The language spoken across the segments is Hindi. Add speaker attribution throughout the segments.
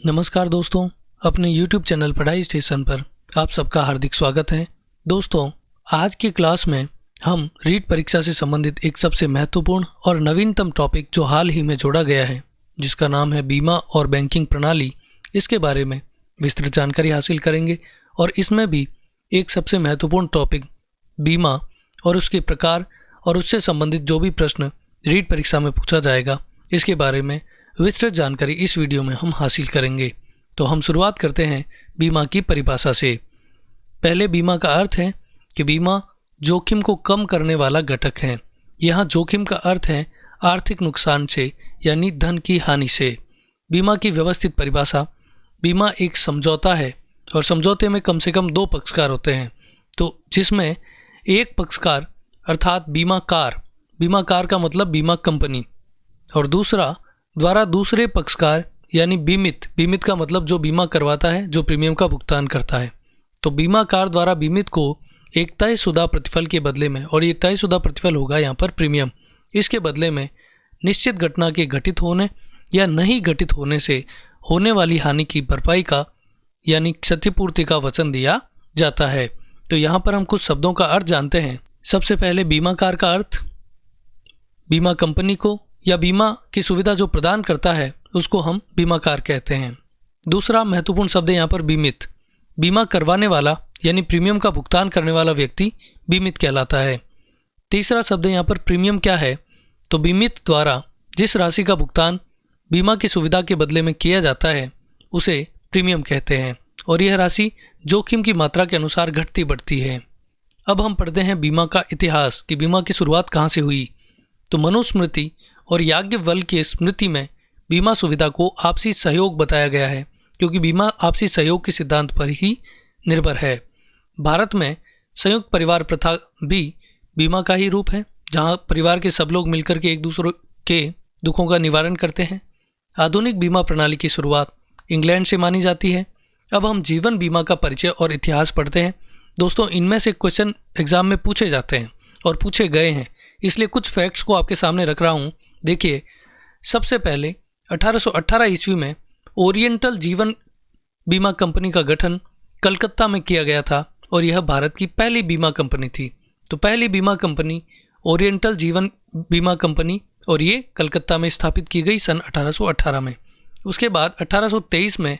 Speaker 1: नमस्कार दोस्तों, अपने YouTube चैनल पढ़ाई स्टेशन पर आप सबका हार्दिक स्वागत है। दोस्तों, आज की क्लास में हम रीट परीक्षा से संबंधित एक सबसे महत्वपूर्ण और नवीनतम टॉपिक जो हाल ही में जोड़ा गया है, जिसका नाम है बीमा और बैंकिंग प्रणाली, इसके बारे में विस्तृत जानकारी हासिल करेंगे। और इसमें भी एक सबसे महत्वपूर्ण टॉपिक बीमा और उसके प्रकार और उससे संबंधित जो भी प्रश्न रीट परीक्षा में पूछा जाएगा, इसके बारे में विस्तृत जानकारी इस वीडियो में हम हासिल करेंगे। तो हम शुरुआत करते हैं बीमा की परिभाषा से। पहले बीमा का अर्थ है कि बीमा जोखिम को कम करने वाला घटक है। यहाँ जोखिम का अर्थ है आर्थिक नुकसान से, यानी धन की हानि से। बीमा की व्यवस्थित परिभाषा: बीमा एक समझौता है और समझौते में कम से कम दो पक्षकार होते हैं। तो जिसमें एक पक्षकार अर्थात बीमाकार का मतलब बीमा कंपनी, और दूसरा द्वारा दूसरे पक्षकार यानी बीमित का मतलब जो बीमा करवाता है, जो प्रीमियम का भुगतान करता है। तो बीमाकार द्वारा बीमित को एक तयशुदा प्रतिफल के बदले में, और ये तयशुदा प्रतिफल होगा यहाँ पर प्रीमियम, इसके बदले में निश्चित घटना के घटित होने या नहीं घटित होने से होने वाली हानि की भरपाई का यानी क्षतिपूर्ति का वचन दिया जाता है। तो यहाँ पर हम कुछ शब्दों का अर्थ जानते हैं। सबसे पहले बीमाकार का अर्थ: बीमा कंपनी को या बीमा की सुविधा जो प्रदान करता है उसको हम बीमाकार कहते हैं। दूसरा महत्वपूर्ण शब्द है यहाँ पर बीमित। बीमा करवाने वाला यानी प्रीमियम का भुगतान करने वाला व्यक्ति बीमित कहलाता है। तीसरा शब्द है यहाँ पर प्रीमियम क्या है, तो बीमित द्वारा जिस राशि का भुगतान बीमा की सुविधा के बदले में किया जाता है उसे प्रीमियम कहते हैं, और यह राशि जोखिम की मात्रा के अनुसार घटती बढ़ती है। अब हम पढ़ते हैं बीमा का इतिहास कि बीमा की शुरुआत कहाँ से हुई। तो मनुस्मृति और याज्ञवल्क्य की स्मृति में बीमा सुविधा को आपसी सहयोग बताया गया है, क्योंकि बीमा आपसी सहयोग के सिद्धांत पर ही निर्भर है। भारत में संयुक्त परिवार प्रथा भी बीमा का ही रूप है, जहां परिवार के सब लोग मिलकर के एक दूसरे के दुखों का निवारण करते हैं। आधुनिक बीमा प्रणाली की शुरुआत इंग्लैंड से मानी जाती है। अब हम जीवन बीमा का परिचय और इतिहास पढ़ते हैं। दोस्तों, इनमें से क्वेश्चन एग्जाम में पूछे जाते हैं और पूछे गए हैं, इसलिए कुछ फैक्ट्स को आपके सामने रख रहा हूँ। देखिए, सबसे पहले 1818 ईस्वी में ओरिएंटल जीवन बीमा कंपनी का गठन कलकत्ता में किया गया था, और यह भारत की पहली बीमा कंपनी थी। तो पहली बीमा कंपनी ओरिएंटल जीवन बीमा कंपनी, और ये कलकत्ता में स्थापित की गई सन 1818 में। उसके बाद 1823 में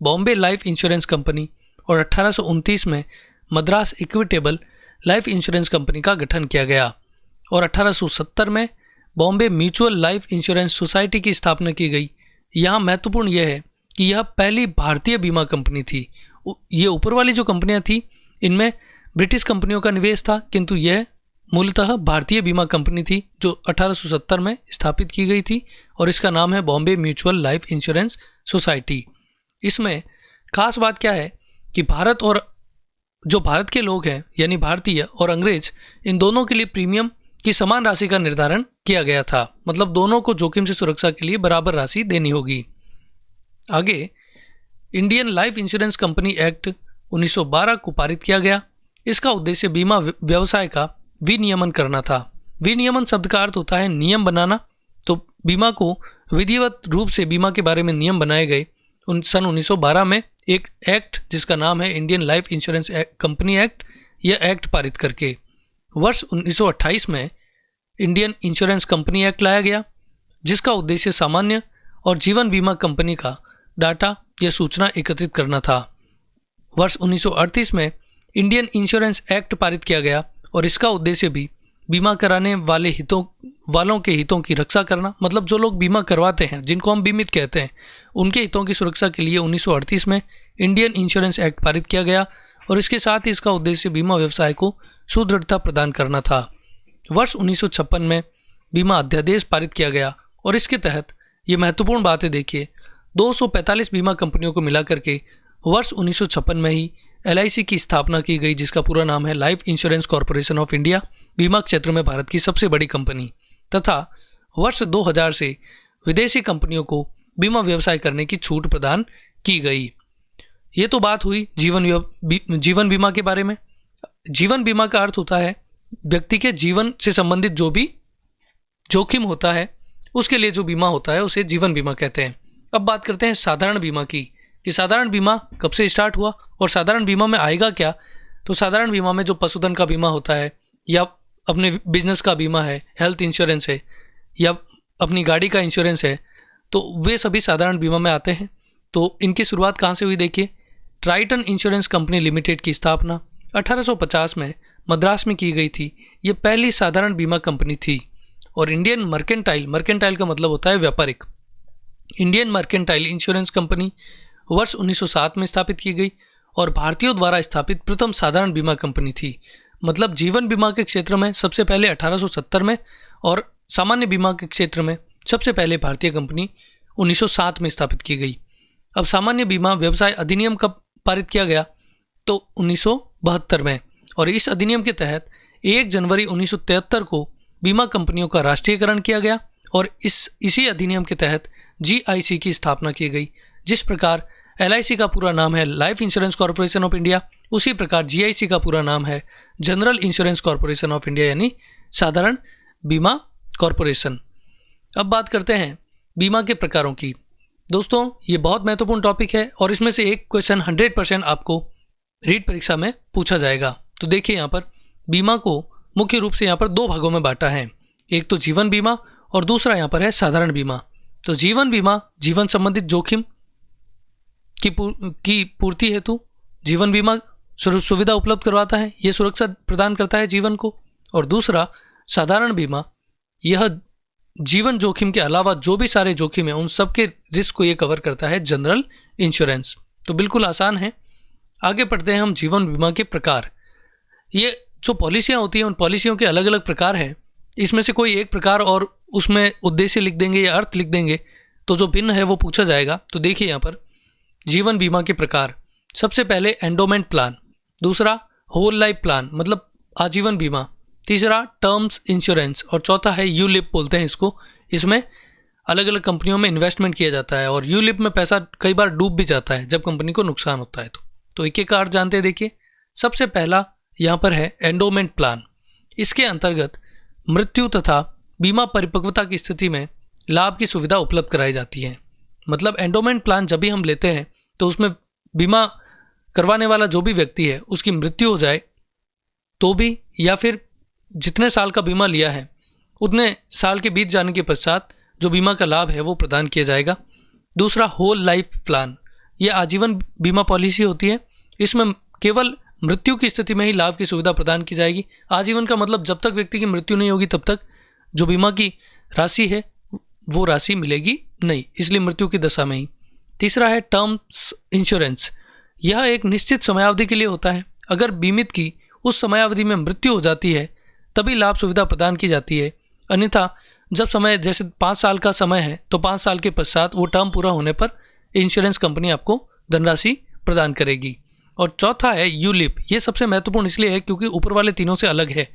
Speaker 1: बॉम्बे लाइफ इंश्योरेंस कंपनी और 1829 में Madras equitable life insurance company का गठन किया गया, और 1870 में Bombay mutual life insurance society की स्थापना की गई। यहाँ महत्वपूर्ण यह है कि यह पहली भारतीय बीमा कंपनी थी। ये ऊपर वाली जो कंपनियां थी इनमें ब्रिटिश कंपनियों का निवेश था, किंतु यह मूलतः भारतीय बीमा कंपनी थी जो 1870 में स्थापित की गई थी, और इसका नाम है Bombay mutual life insurance society. इसमें खास बात क्या है कि भारत और जो भारत के लोग हैं यानी भारतीय और अंग्रेज, इन दोनों के लिए प्रीमियम की समान राशि का निर्धारण किया गया था। मतलब दोनों को जोखिम से सुरक्षा के लिए बराबर राशि देनी होगी। आगे Indian life insurance company act 1912 को पारित किया गया। इसका उद्देश्य बीमा व्यवसाय का विनियमन करना था। विनियमन शब्द का अर्थ होता है नियम बनाना। तो बीमा को विधिवत रूप से बीमा के बारे में नियम बनाए गए सन 1912 में एक एक्ट जिसका नाम है Indian life insurance company act, यह एक्ट पारित करके वर्ष 1928 में इंडियन इंश्योरेंस कंपनी एक्ट लाया गया, जिसका उद्देश्य सामान्य और जीवन बीमा कंपनी का डाटा या सूचना एकत्रित करना था। वर्ष 1938 में इंडियन इंश्योरेंस एक्ट पारित किया गया, और इसका उद्देश्य भी बीमा कराने वालों के हितों की रक्षा करना। मतलब जो लोग बीमा करवाते हैं, जिनको हम बीमित कहते हैं, उनके हितों की सुरक्षा के लिए 1938 में इंडियन इंश्योरेंस एक्ट पारित किया गया, और इसके साथ ही इसका उद्देश्य बीमा व्यवसाय को सुदृढ़ता प्रदान करना था। वर्ष 1956 में बीमा अध्यादेश पारित किया गया, और इसके तहत ये महत्वपूर्ण बात है, देखिए 245 बीमा कंपनियों को मिलाकर के वर्ष 1956 में ही LIC की स्थापना की गई, जिसका पूरा नाम है life insurance corporation of India, बीमा क्षेत्र में भारत की सबसे बड़ी कंपनी। तथा वर्ष 2000 से विदेशी कंपनियों को बीमा व्यवसाय करने की छूट प्रदान की गई। ये तो बात हुई जीवन बीमा के बारे में। जीवन बीमा का अर्थ होता है व्यक्ति के जीवन से संबंधित जो भी जोखिम होता है उसके लिए जो बीमा होता है उसे जीवन बीमा कहते हैं। अब बात करते हैं साधारण बीमा की, कि साधारण बीमा कब से स्टार्ट हुआ और साधारण बीमा में आएगा क्या। तो साधारण बीमा में जो पशुधन का बीमा होता है, या अपने बिजनेस का बीमा है, हेल्थ इंश्योरेंस है, या अपनी गाड़ी का इंश्योरेंस है, तो वे सभी साधारण बीमा में आते हैं। तो इनकी शुरुआत कहाँ से हुई देखिए। ट्राइटन इंश्योरेंस कंपनी लिमिटेड की स्थापना 1850 में मद्रास में की गई थी। ये पहली साधारण बीमा कंपनी थी। और इंडियन मर्केंटाइल का मतलब होता है व्यापारिक, इंडियन मर्केंटाइल इंश्योरेंस कंपनी वर्ष 1907 में स्थापित की गई और भारतीयों द्वारा स्थापित प्रथम साधारण बीमा कंपनी थी। मतलब जीवन बीमा के क्षेत्र में सबसे पहले 1870 में और सामान्य बीमा के क्षेत्र में सबसे पहले भारतीय कंपनी 1907 में स्थापित की गई। अब सामान्य बीमा व्यवसाय अधिनियम कब पारित किया गया, तो 1972 में, और इस अधिनियम के तहत 1 जनवरी 1973 को बीमा कंपनियों का राष्ट्रीयकरण किया गया और इसी अधिनियम के तहत GIC की स्थापना की गई। जिस प्रकार LIC का पूरा नाम है life insurance corporation of India, उसी प्रकार GIC का पूरा नाम है general insurance corporation of India, यानी साधारण बीमा कॉर्पोरेशन। अब बात करते हैं बीमा के प्रकारों की। दोस्तों, ये बहुत महत्वपूर्ण टॉपिक है और इसमें से एक क्वेश्चन 100% आपको रीट परीक्षा में पूछा जाएगा। तो देखिए, यहाँ पर बीमा को मुख्य रूप से यहाँ पर 2 भागों में बांटा है। एक तो जीवन बीमा और दूसरा यहाँ पर है साधारण बीमा। तो जीवन बीमा जीवन संबंधित जोखिम की पूर्ति हेतु जीवन बीमा सुविधा उपलब्ध करवाता है, ये सुरक्षा प्रदान करता है जीवन को। और दूसरा साधारण बीमा, यह जीवन जोखिम के अलावा जो भी सारे जोखिम है उन सब के रिस्क को ये कवर करता है जनरल इंश्योरेंस। तो बिल्कुल आसान है। आगे पढ़ते हैं हम जीवन बीमा के प्रकार। ये जो पॉलिसियाँ होती हैं उन पॉलिसियों के अलग अलग प्रकार हैं। इसमें से कोई एक प्रकार और उसमें उद्देश्य लिख देंगे या अर्थ लिख देंगे तो जो भिन्न है वो पूछा जाएगा। तो देखिए यहाँ पर जीवन बीमा के प्रकार, सबसे पहले एंडोमेंट प्लान, दूसरा होल लाइफ प्लान मतलब आजीवन बीमा, तीसरा टर्म्स इंश्योरेंस और चौथा है यूलिप बोलते हैं इसको। इसमें अलग अलग कंपनियों में इन्वेस्टमेंट किया जाता है और यूलिप में पैसा कई बार डूब भी जाता है जब कंपनी को नुकसान होता है। तो एक एक अर्थ जानते हैं। देखिए, सबसे पहला यहाँ पर है एंडोमेंट प्लान। इसके अंतर्गत मृत्यु तथा बीमा परिपक्वता की स्थिति में लाभ की सुविधा उपलब्ध कराई जाती है। मतलब एंडोमेंट प्लान जब भी हम लेते हैं तो उसमें बीमा करवाने वाला जो भी व्यक्ति है उसकी मृत्यु हो जाए तो भी, या फिर जितने साल का बीमा लिया है उतने साल के बीत जाने के पश्चात जो बीमा का लाभ है वो प्रदान किया जाएगा। दूसरा होल लाइफ प्लान, ये आजीवन बीमा पॉलिसी होती है। इसमें केवल मृत्यु की स्थिति में ही लाभ की सुविधा प्रदान की जाएगी। आजीवन का मतलब जब तक व्यक्ति की मृत्यु नहीं होगी तब तक जो बीमा की राशि है वो राशि मिलेगी नहीं, इसलिए मृत्यु की दशा में ही। तीसरा है टर्म्स इंश्योरेंस, यह एक निश्चित समयावधि के लिए होता है। अगर बीमित की उस समयावधि में मृत्यु हो जाती है तभी लाभ सुविधा प्रदान की जाती है, अन्यथा जब समय जैसे 5 साल का समय है तो 5 साल के पश्चात वो टर्म पूरा होने पर इंश्योरेंस कंपनी आपको धनराशि प्रदान करेगी। और चौथा है यूलिप, ये सबसे महत्वपूर्ण इसलिए है क्योंकि ऊपर वाले तीनों से अलग है।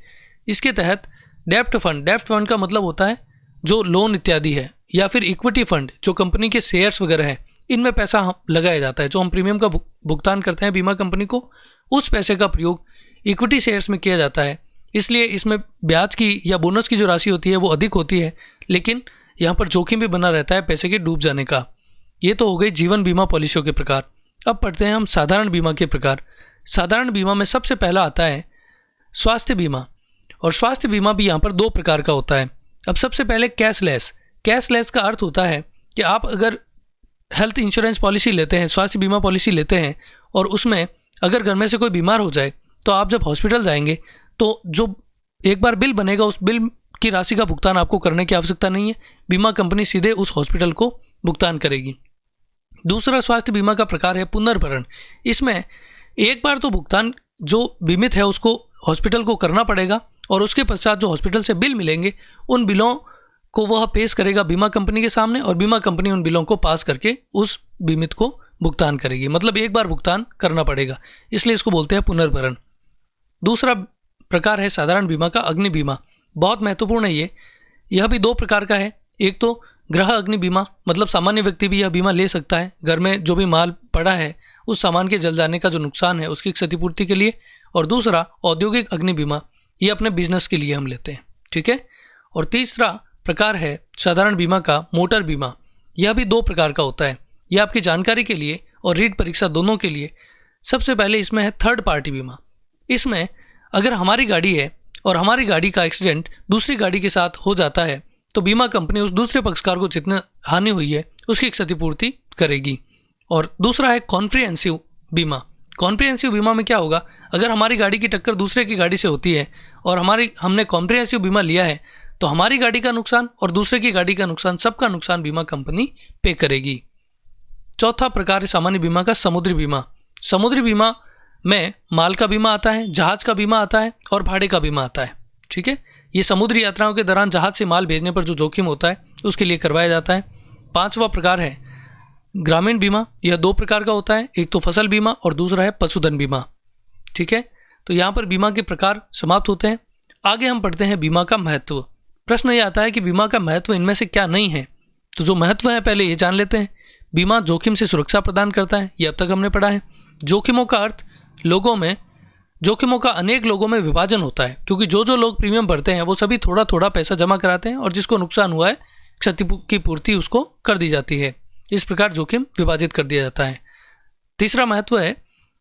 Speaker 1: इसके तहत डेप्ट फंड का मतलब होता है जो लोन इत्यादि है, या फिर इक्विटी फंड जो कंपनी के शेयर्स वगैरह हैं, इनमें पैसा लगाया जाता है। जो हम प्रीमियम का भुगतान करते हैं बीमा कंपनी को, उस पैसे का प्रयोग इक्विटी शेयर्स में किया जाता है। इसलिए इसमें ब्याज की या बोनस की जो राशि होती है वो अधिक होती है, लेकिन यहाँ पर जोखिम भी बना रहता है पैसे के डूब जाने का। ये तो हो गई जीवन बीमा पॉलिसियों के प्रकार। अब पढ़ते हैं हम साधारण बीमा के प्रकार। साधारण बीमा में सबसे पहला आता है स्वास्थ्य बीमा, और स्वास्थ्य बीमा भी यहाँ पर 2 प्रकार का होता है। अब सबसे पहले कैशलेस का अर्थ होता है कि आप अगर हेल्थ इंश्योरेंस पॉलिसी लेते हैं, स्वास्थ्य बीमा पॉलिसी लेते हैं, और उसमें अगर घर में से कोई बीमार हो जाए तो आप जब हॉस्पिटल जाएंगे तो जो एक बार बिल बनेगा उस बिल की राशि का भुगतान आपको करने की आवश्यकता नहीं है, बीमा कंपनी सीधे उस हॉस्पिटल को भुगतान करेगी। दूसरा स्वास्थ्य बीमा का प्रकार है पुनर्भरण। इसमें एक बार तो भुगतान जो बीमित है उसको हॉस्पिटल को करना पड़ेगा और उसके पश्चात जो हॉस्पिटल से बिल मिलेंगे उन बिलों को वह पेश करेगा बीमा कंपनी के सामने, और बीमा कंपनी उन बिलों को पास करके उस बीमित को भुगतान करेगी। मतलब एक बार भुगतान करना पड़ेगा, इसलिए इसको बोलते हैं पुनर्भरण। दूसरा प्रकार है साधारण बीमा का अग्नि बीमा। बहुत महत्वपूर्ण है यह भी 2 प्रकार का है। एक तो गृह अग्नि बीमा, मतलब सामान्य व्यक्ति भी यह बीमा ले सकता है घर में जो भी माल पड़ा है उस सामान के जल जाने का जो नुकसान है उसकी क्षतिपूर्ति के लिए। और दूसरा औद्योगिक अग्नि बीमा, ये अपने बिजनेस के लिए हम लेते हैं, ठीक है। और तीसरा प्रकार है साधारण बीमा का मोटर बीमा। यह भी 2 प्रकार का होता है। यह आपकी जानकारी के लिए और रीट परीक्षा दोनों के लिए। सबसे पहले इसमें है थर्ड पार्टी बीमा। इसमें अगर हमारी गाड़ी है और हमारी गाड़ी का एक्सीडेंट दूसरी गाड़ी के साथ हो जाता है तो बीमा कंपनी उस दूसरे पक्षकार को जितनी हानि हुई है उसकी क्षतिपूर्ति करेगी। और दूसरा है कॉम्प्रिहेंसिव बीमा। कॉम्प्रिहेंसिव बीमा में क्या होगा, अगर हमारी गाड़ी की टक्कर दूसरे की गाड़ी से होती है और हमने कॉम्प्रिहेंसिव बीमा लिया है तो हमारी गाड़ी का नुकसान और दूसरे की गाड़ी का नुकसान, सबका नुकसान बीमा कंपनी पे करेगी। चौथा प्रकार है सामान्य बीमा का समुद्री बीमा। समुद्री बीमा में माल का बीमा आता है, जहाज का बीमा आता है और भाड़े का बीमा आता है। ठीक है, ये समुद्री यात्राओं के दौरान जहाज से माल भेजने पर जो जोखिम होता है उसके लिए करवाया जाता है। 5वां प्रकार है ग्रामीण बीमा। यह 2 प्रकार का होता है, एक तो फसल बीमा और दूसरा है पशुधन बीमा। ठीक है, तो यहाँ पर बीमा के प्रकार समाप्त होते हैं। आगे हम पढ़ते हैं बीमा का महत्व। प्रश्न ये आता है कि बीमा का महत्व इनमें से क्या नहीं है। तो जो महत्व है पहले ये जान लेते हैं। बीमा जोखिम से सुरक्षा प्रदान करता है, ये अब तक हमने पढ़ा है। जोखिमों का अर्थ जोखिमों का अनेक लोगों में विभाजन होता है, क्योंकि जो लोग प्रीमियम भरते हैं वो सभी थोड़ा थोड़ा पैसा जमा कराते हैं और जिसको नुकसान हुआ है क्षति की पूर्ति उसको कर दी जाती है। इस प्रकार जोखिम विभाजित कर दिया जाता है। तीसरा महत्व है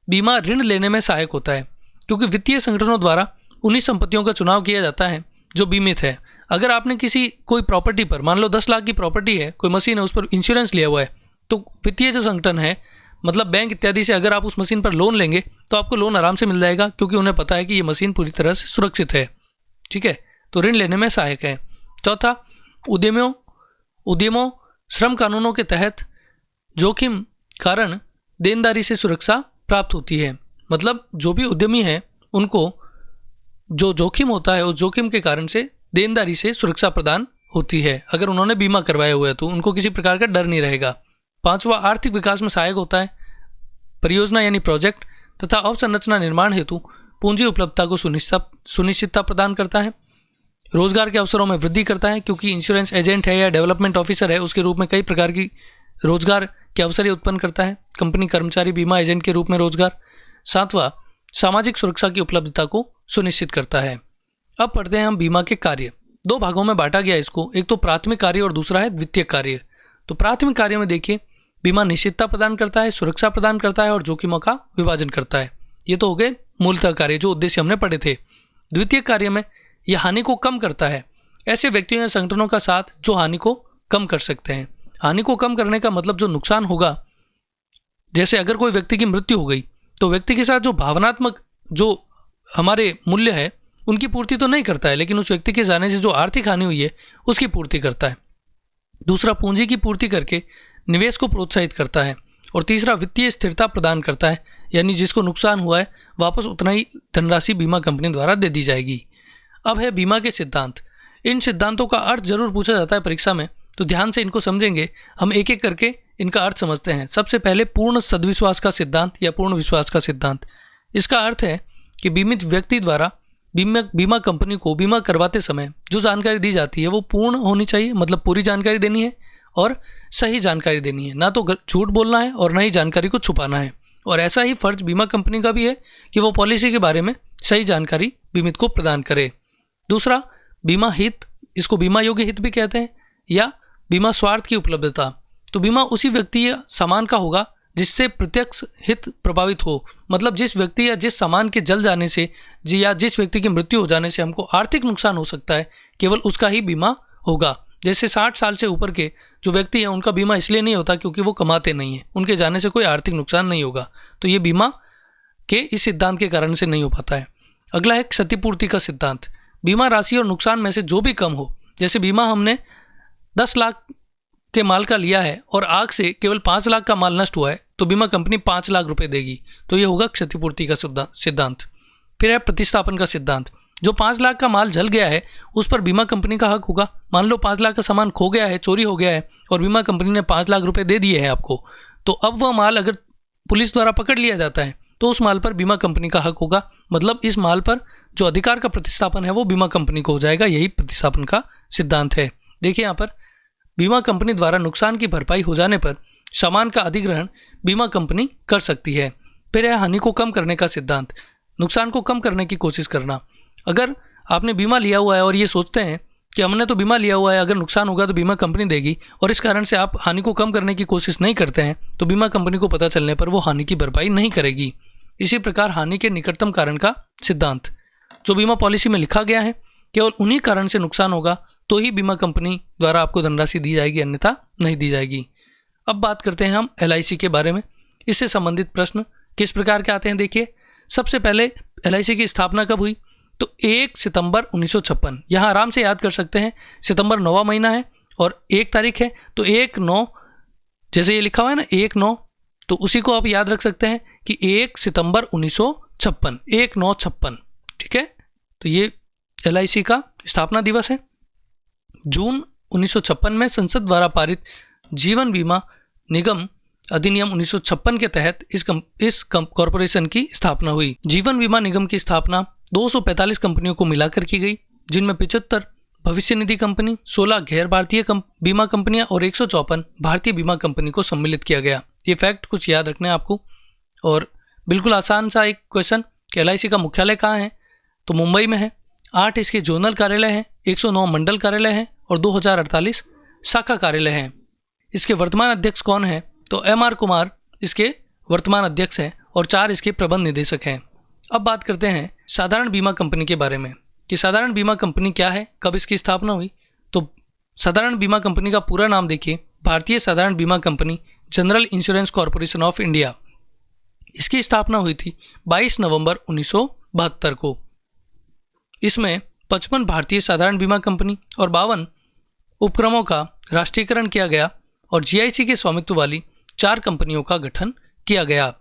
Speaker 1: बीमा ऋण लेने में सहायक होता है, क्योंकि वित्तीय संगठनों द्वारा उन्हीं संपत्तियों का चुनाव किया जाता है जो बीमित है। अगर आपने कोई प्रॉपर्टी पर, मान लो 10 लाख की प्रॉपर्टी है, कोई मशीन है, उस पर इंश्योरेंस लिया हुआ है, तो वित्तीय जो संगठन है मतलब बैंक इत्यादि से अगर आप उस मशीन पर लोन लेंगे तो आपको लोन आराम से मिल जाएगा, क्योंकि उन्हें पता है कि ये मशीन पूरी तरह से सुरक्षित है। ठीक है, तो ऋण लेने में सहायक है। चौथा, उद्यमों श्रम कानूनों के तहत जोखिम कारण देनदारी से सुरक्षा प्राप्त होती है। मतलब जो भी उद्यमी है उनको जो जोखिम होता है उस जोखिम के कारण से देनदारी से सुरक्षा प्रदान होती है। अगर उन्होंने बीमा करवाया हुआ है तो उनको किसी प्रकार का डर नहीं रहेगा। 5वां, आर्थिक विकास में सहायक होता है। परियोजना यानी प्रोजेक्ट तथा अवसंरचना निर्माण हेतु पूंजी उपलब्धता को सुनिश्चितता प्रदान करता है। रोजगार के अवसरों में वृद्धि करता है, क्योंकि इंश्योरेंस एजेंट है या डेवलपमेंट ऑफिसर है उसके रूप में कई प्रकार की रोजगार के अवसर उत्पन्न करता है। कंपनी कर्मचारी बीमा एजेंट के रूप में रोजगार। 7वां, सामाजिक सुरक्षा की उपलब्धता को सुनिश्चित करता है। अब पढ़ते हैं हम बीमा के कार्य। 2 भागों में बांटा गया इसको, एक तो प्राथमिक कार्य और दूसरा है द्वितीयक कार्य। तो प्राथमिक कार्य में देखिए, बीमा निश्चितता प्रदान करता है, सुरक्षा प्रदान करता है और जोखिमों का विभाजन करता है। ये तो हो गए मूलतः कार्य, जो उद्देश्य हमने पढ़े थे। द्वितीयक कार्य में यह हानि को कम करता है, ऐसे व्यक्तियों या संगठनों का साथ जो हानि को कम कर सकते हैं। हानि को कम करने का मतलब जो नुकसान होगा, जैसे अगर कोई व्यक्ति की मृत्यु हो गई तो व्यक्ति के साथ जो भावनात्मक जो हमारे मूल्य है उनकी पूर्ति तो नहीं करता है, लेकिन उस व्यक्ति के जाने से जो आर्थिक हानि हुई है उसकी पूर्ति करता है। दूसरा, पूंजी की पूर्ति करके निवेश को प्रोत्साहित करता है। और तीसरा, वित्तीय स्थिरता प्रदान करता है, यानी जिसको नुकसान हुआ है वापस उतना ही धनराशि बीमा कंपनी द्वारा दे दी जाएगी। अब है बीमा के सिद्धांत। इन सिद्धांतों का अर्थ जरूर पूछा जाता है परीक्षा में, तो ध्यान से इनको समझेंगे। हम एक एक करके इनका अर्थ समझते हैं। सबसे पहले पूर्ण सद्विश्वास का सिद्धांत या पूर्ण विश्वास का सिद्धांत। इसका अर्थ है कि बीमित व्यक्ति द्वारा बीमा कंपनी को बीमा करवाते समय जो जानकारी दी जाती है वो पूर्ण होनी चाहिए, मतलब पूरी जानकारी देनी है और सही जानकारी देनी है, ना तो झूठ बोलना है और ना ही जानकारी को छुपाना है। और ऐसा ही फर्ज बीमा कंपनी का भी है कि वो पॉलिसी के बारे में सही जानकारी बीमित को प्रदान करे। दूसरा, बीमा हित, इसको बीमा योग्य हित भी कहते हैं, या बीमा स्वार्थ की उपलब्धता। तो बीमा उसी व्यक्ति या सामान का होगा जिससे प्रत्यक्ष हित प्रभावित हो, मतलब जिस व्यक्ति या जिस सामान के जल जाने से या जिस व्यक्ति की मृत्यु हो जाने से हमको आर्थिक नुकसान हो सकता है, केवल उसका ही बीमा होगा। जैसे 60 साल से ऊपर के जो व्यक्ति हैं उनका बीमा इसलिए नहीं होता क्योंकि वो कमाते नहीं हैं, उनके जाने से कोई आर्थिक नुकसान नहीं होगा, तो ये बीमा के इस सिद्धांत के कारण से नहीं हो पाता है। अगला है क्षतिपूर्ति का सिद्धांत। बीमा राशि और नुकसान में से जो भी कम हो, जैसे बीमा हमने 10 लाख के माल का लिया है और आग से केवल 5 लाख का माल नष्ट हुआ है तो बीमा कंपनी 5 लाख रुपए देगी, तो ये होगा क्षतिपूर्ति का सिद्धांत। फिर है प्रतिस्थापन का सिद्धांत। जो 5 लाख का माल जल गया है उस पर बीमा कंपनी का हक होगा। मान लो 5 लाख का सामान खो गया है, चोरी हो गया है और बीमा कंपनी ने 5 लाख रुपए दे दिए हैं आपको, तो अब वह माल अगर पुलिस द्वारा पकड़ लिया जाता है तो उस माल पर बीमा कंपनी का हक होगा, मतलब इस माल पर जो अधिकार का प्रतिस्थापन है वो बीमा कंपनी को हो जाएगा। यही प्रतिस्थापन का सिद्धांत है। देखिए यहाँ पर बीमा कंपनी द्वारा नुकसान की भरपाई हो जाने पर सामान का अधिग्रहण बीमा कंपनी कर सकती है। फिर है हानि को कम करने का सिद्धांत। नुकसान को कम करने की कोशिश करना। अगर आपने बीमा लिया हुआ है और ये सोचते हैं कि हमने तो बीमा लिया हुआ है, अगर नुकसान होगा तो बीमा कंपनी देगी, और इस कारण से आप हानि को कम करने की कोशिश नहीं करते हैं तो बीमा कंपनी को पता चलने पर वो हानि की भरपाई नहीं करेगी। इसी प्रकार हानि के निकटतम कारण का सिद्धांत, जो बीमा पॉलिसी में लिखा गया है केवल उन्हीं कारण से नुकसान होगा तो ही बीमा कंपनी द्वारा आपको धनराशि दी जाएगी, अन्यथा नहीं दी जाएगी। अब बात करते हैं हम LIC के बारे में। इससे संबंधित प्रश्न किस प्रकार के आते हैं, देखिए। सबसे पहले LIC की स्थापना कब हुई, तो 1 सितंबर 1956। यहाँ आराम से याद कर सकते हैं, सितंबर 9वां महीना है और 1 तारीख है, तो 1/9, जैसे ये लिखा हुआ है ना 1/9, तो उसी को आप याद रख सकते हैं कि 1 सितंबर 1956, 1956, ठीक है। तो ये LIC का स्थापना दिवस है। जून 1956 में संसद द्वारा पारित जीवन बीमा निगम अधिनियम 1956 के तहत इस कॉरपोरेशन की स्थापना हुई। जीवन बीमा निगम की स्थापना 245 कंपनियों को मिलाकर की गई, जिनमें 75 भविष्य निधि कंपनी, 16 गैर भारतीय बीमा कंपनियां और 154 भारतीय बीमा कंपनी को सम्मिलित किया गया। ये फैक्ट कुछ याद रखना है आपको। और बिल्कुल आसान सा एक क्वेश्चन कि LIC का मुख्यालय कहाँ है, तो मुंबई में है। 8 इसके जोनल कार्यालय हैं, 109 मंडल कार्यालय हैं और 2048 शाखा कार्यालय हैं। इसके वर्तमान अध्यक्ष कौन है, तो MR कुमार इसके वर्तमान अध्यक्ष हैं और 4 इसके प्रबंध निदेशक हैं। अब बात करते हैं साधारण बीमा कंपनी के बारे में कि साधारण बीमा कंपनी क्या है, कब इसकी स्थापना हुई। तो साधारण बीमा कंपनी का पूरा नाम देखिए, भारतीय साधारण बीमा company general insurance corporation of India. इसकी स्थापना हुई थी 22 नवंबर 1972 को। इसमें 55 भारतीय साधारण बीमा कंपनी और 52 उपक्रमों का राष्ट्रीयकरण किया गया और GIC के स्वामित्व वाली 4 कंपनियों का गठन किया गया।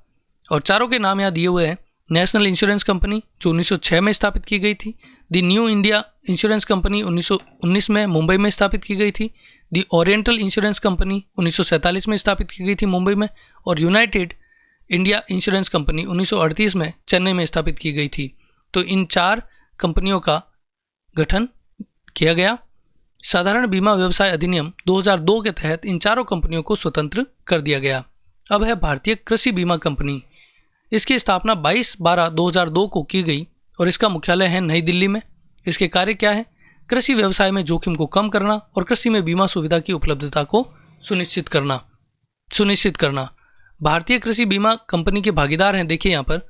Speaker 1: और चारों के नाम यहाँ दिए हुए हैं। नेशनल इंश्योरेंस कंपनी जो 1906 में स्थापित की गई थी, दी न्यू इंडिया इंश्योरेंस कंपनी 1919 में मुंबई में स्थापित की गई थी, दी ओरिएंटल इंश्योरेंस कंपनी 1947 में स्थापित की गई थी मुंबई में, और यूनाइटेड इंडिया इंश्योरेंस कंपनी 1938 में चेन्नई में स्थापित की गई थी। तो इन 4 कंपनियों का गठन किया गया। साधारण बीमा व्यवसाय अधिनियम 2002 के तहत इन चारों कंपनियों को स्वतंत्र कर दिया गया। अब है भारतीय कृषि बीमा कंपनी। इसकी स्थापना 22/12/2002 को की गई और इसका मुख्यालय है नई दिल्ली में। इसके कार्य क्या है, कृषि व्यवसाय में जोखिम को कम करना और कृषि में बीमा सुविधा की उपलब्धता को सुनिश्चित करना। भारतीय कृषि बीमा कंपनी के भागीदार हैं, देखिए यहाँ पर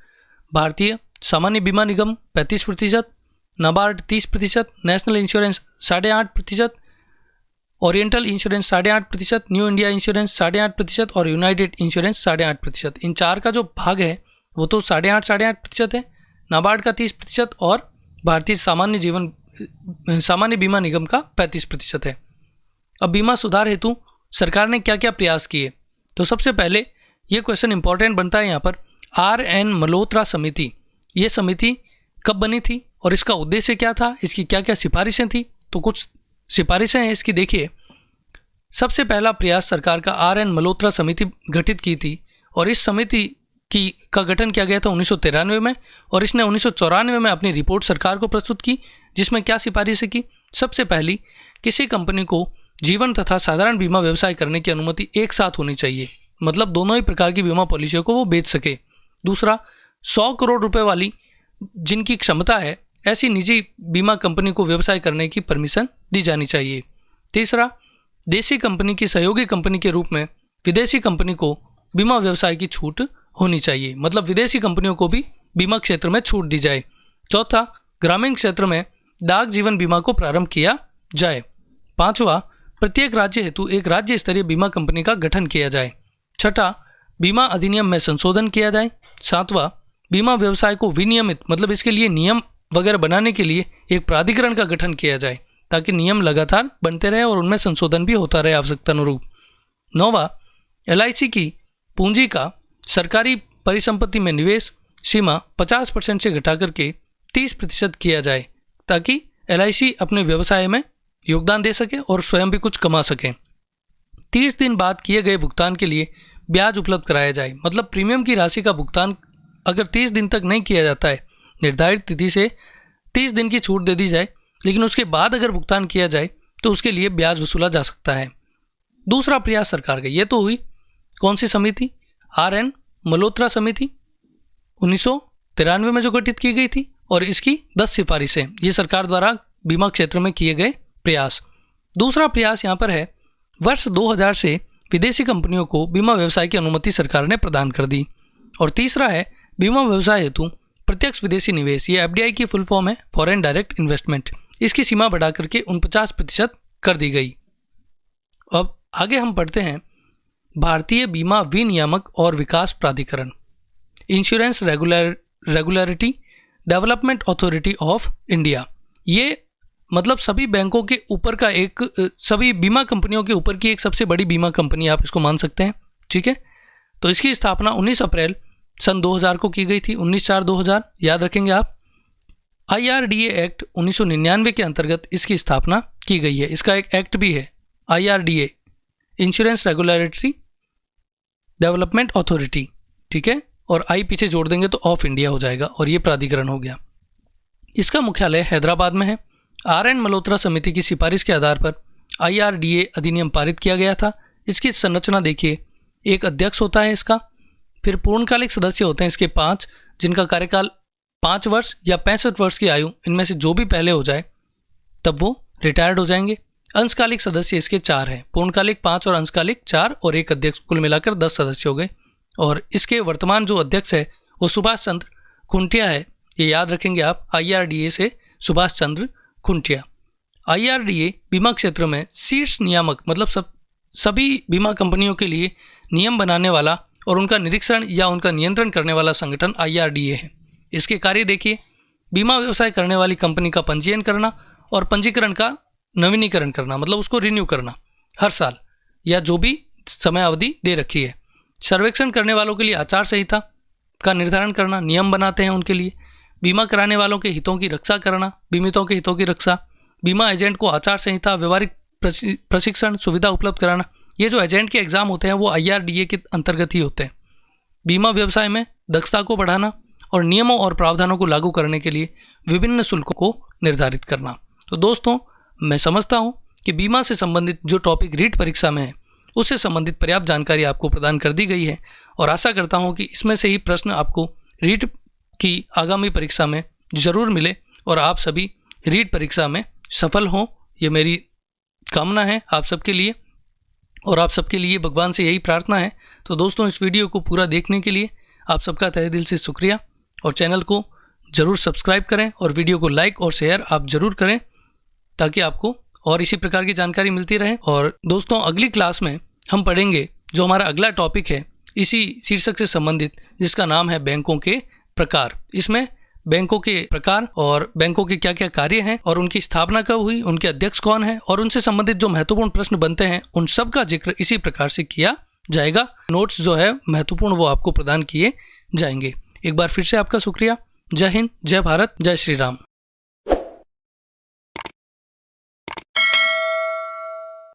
Speaker 1: भारतीय सामान्य बीमा निगम 35%, NABARD 30%, national insurance 8.5%, oriental insurance 8.5%, new India insurance 8.5% और यूनाइटेड इंश्योरेंस 8.5%। इन 4 का जो भाग है वो तो 8.5% है, नाबार्ड का 30% और भारतीय सामान्य बीमा निगम का 35% है। अब बीमा सुधार हेतु सरकार ने क्या क्या प्रयास किए, तो सबसे पहले ये क्वेश्चन इंपॉर्टेंट बनता है यहाँ पर, RN मल्होत्रा समिति, ये समिति कब बनी थी और इसका उद्देश्य क्या था, इसकी क्या क्या सिफारिशें थी। तो कुछ सिफारिशें हैं इसकी, देखिए। सबसे पहला प्रयास सरकार का RN मल्होत्रा समिति गठित की थी और इस समिति का गठन किया गया था 1993 में और इसने 1994 में अपनी रिपोर्ट सरकार को प्रस्तुत की, जिसमें क्या सिफारिशें की। सबसे पहली, किसी कंपनी को जीवन तथा साधारण बीमा व्यवसाय करने की अनुमति एक साथ होनी चाहिए, मतलब दोनों ही प्रकार की बीमा पॉलिसियों को वो बेच सके। दूसरा, 100 करोड़ रुपए वाली जिनकी क्षमता है ऐसी निजी बीमा कंपनी को व्यवसाय करने की परमिशन दी जानी चाहिए। तीसरा, देशी कंपनी की सहयोगी कंपनी के रूप में विदेशी कंपनी को बीमा व्यवसाय की छूट होनी चाहिए, मतलब विदेशी कंपनियों को भी बीमा क्षेत्र में छूट दी जाए। चौथा, ग्रामीण क्षेत्र में डाक जीवन बीमा को प्रारंभ किया जाए। पांचवा, प्रत्येक राज्य हेतु एक राज्य स्तरीय बीमा कंपनी का गठन किया जाए। छठा, बीमा अधिनियम में संशोधन किया जाए। सातवां, बीमा व्यवसाय को विनियमित, मतलब इसके लिए नियम वगैरह बनाने के लिए एक प्राधिकरण का गठन किया जाए ताकि नियम लगातार बनते रहे और उनमें संशोधन भी होता रहे आवश्यकता अनुरूप। नौवां, LIC की पूंजी का सरकारी परिसंपत्ति में निवेश सीमा 50% से घटाकर के 30% किया जाए ताकि LIC अपने व्यवसाय में योगदान दे सके और स्वयं भी कुछ कमा सके। 30 दिन बाद किए गए भुगतान के लिए ब्याज उपलब्ध कराया जाए, मतलब प्रीमियम की राशि का भुगतान अगर 30 दिन तक नहीं किया जाता है, निर्धारित तिथि से 30 दिन की छूट दे दी जाए, लेकिन उसके बाद अगर भुगतान किया जाए तो उसके लिए ब्याज वसूला जा सकता है। दूसरा प्रयास सरकार का, ये तो हुई कौन सी समिति, RN मल्होत्रा समिति 1993 में जो गठित की गई थी और इसकी 10 सिफारिशें, ये सरकार द्वारा बीमा क्षेत्र में किए गए प्रयास। दूसरा प्रयास यहाँ पर है, वर्ष 2000 से विदेशी कंपनियों को बीमा व्यवसाय की अनुमति सरकार ने प्रदान कर दी। और तीसरा है बीमा व्यवसाय हेतु प्रत्यक्ष विदेशी निवेश, ये FDI की फुल फॉर्म है, फॉरेन डायरेक्ट इन्वेस्टमेंट। इसकी सीमा बढ़ा करके 49% कर दी गई। अब आगे हम पढ़ते हैं भारतीय बीमा विनियामक और विकास प्राधिकरण, insurance regulatory development authority of India. ये मतलब सभी बैंकों के ऊपर का एक, सभी बीमा कंपनियों के ऊपर की एक सबसे बड़ी बीमा कंपनी आप इसको मान सकते हैं, ठीक है। तो इसकी स्थापना 19 अप्रैल सन 2000 को की गई थी, 19/4/2000 याद रखेंगे आप। IRDA एक्ट 1999 के अंतर्गत इसकी स्थापना की गई है। इसका एक एक्ट भी है, IRDA insurance regulatory development authority, ठीक है। और आई पीछे जोड़ देंगे तो ऑफ इंडिया हो जाएगा, और ये प्राधिकरण हो गया। इसका मुख्यालय हैदराबाद में है। RN मल्होत्रा समिति की सिफारिश के आधार पर IRDA अधिनियम पारित किया गया था। इसकी संरचना देखिए, एक अध्यक्ष होता है इसका, फिर पूर्णकालिक सदस्य होते हैं इसके 5, जिनका कार्यकाल 5 वर्ष या 65 वर्ष की आयु, इनमें से जो भी पहले हो जाए तब वो रिटायर्ड हो जाएंगे। अंशकालिक सदस्य इसके 4 हैं, पूर्णकालिक 5 और अंशकालिक 4 और एक अध्यक्ष, कुल मिलाकर 10 सदस्य हो गए। और इसके वर्तमान जो अध्यक्ष है वो सुभाष चंद्र खुंटिया है, ये याद रखेंगे आप, IRDA से सुभाष चंद्र खुंटिया। IRDA बीमा क्षेत्र में शीर्ष नियामक, मतलब सभी बीमा कंपनियों के लिए नियम बनाने वाला और उनका निरीक्षण या उनका नियंत्रण करने वाला संगठन IRDA है। इसके कार्य देखिए, बीमा व्यवसाय करने वाली कंपनी का पंजीयन करना और पंजीकरण का नवीनीकरण करना, मतलब उसको रिन्यू करना हर साल या जो भी समय अवधि दे रखी है। सर्वेक्षण करने वालों के लिए आचार संहिता का निर्धारण करना, नियम बनाते हैं उनके लिए। बीमा कराने वालों के हितों की रक्षा करना, बीमितों के हितों की रक्षा। बीमा एजेंट को आचार संहिता, व्यवहारिक प्रशिक्षण सुविधा उपलब्ध कराना। ये जो एजेंट के एग्जाम होते हैं वो IRDA के अंतर्गत ही होते हैं। बीमा व्यवसाय में दक्षता को बढ़ाना और नियमों और प्रावधानों को लागू करने के लिए विभिन्न शुल्कों को निर्धारित करना। तो दोस्तों, मैं समझता हूँ कि बीमा से संबंधित जो टॉपिक रीट परीक्षा में है उससे संबंधित पर्याप्त जानकारी आपको प्रदान कर दी गई है, और आशा करता हूँ कि इसमें से ही प्रश्न आपको रीट की आगामी परीक्षा में जरूर मिले और आप सभी रीट परीक्षा में सफल हों, ये मेरी कामना है आप सबके लिए, और आप सबके लिए भगवान से यही प्रार्थना है। तो दोस्तों, इस वीडियो को पूरा देखने के लिए आप सबका तहे दिल से शुक्रिया, और चैनल को ज़रूर सब्सक्राइब करें और वीडियो को लाइक और शेयर आप ज़रूर करें ताकि आपको और इसी प्रकार की जानकारी मिलती रहे। और दोस्तों, अगली क्लास में हम पढ़ेंगे जो हमारा अगला टॉपिक है इसी शीर्षक से संबंधित, जिसका नाम है बैंकों के प्रकार। इसमें बैंकों के प्रकार और बैंकों के क्या क्या कार्य हैं और उनकी स्थापना कब हुई, उनके अध्यक्ष कौन है और उनसे संबंधित जो महत्वपूर्ण प्रश्न बनते हैं उन सब का जिक्र इसी प्रकार से किया जाएगा। नोट्स जो है महत्वपूर्ण वो आपको प्रदान किए जाएंगे। एक बार फिर से आपका शुक्रिया। जय हिंद, जय भारत, जय श्री राम।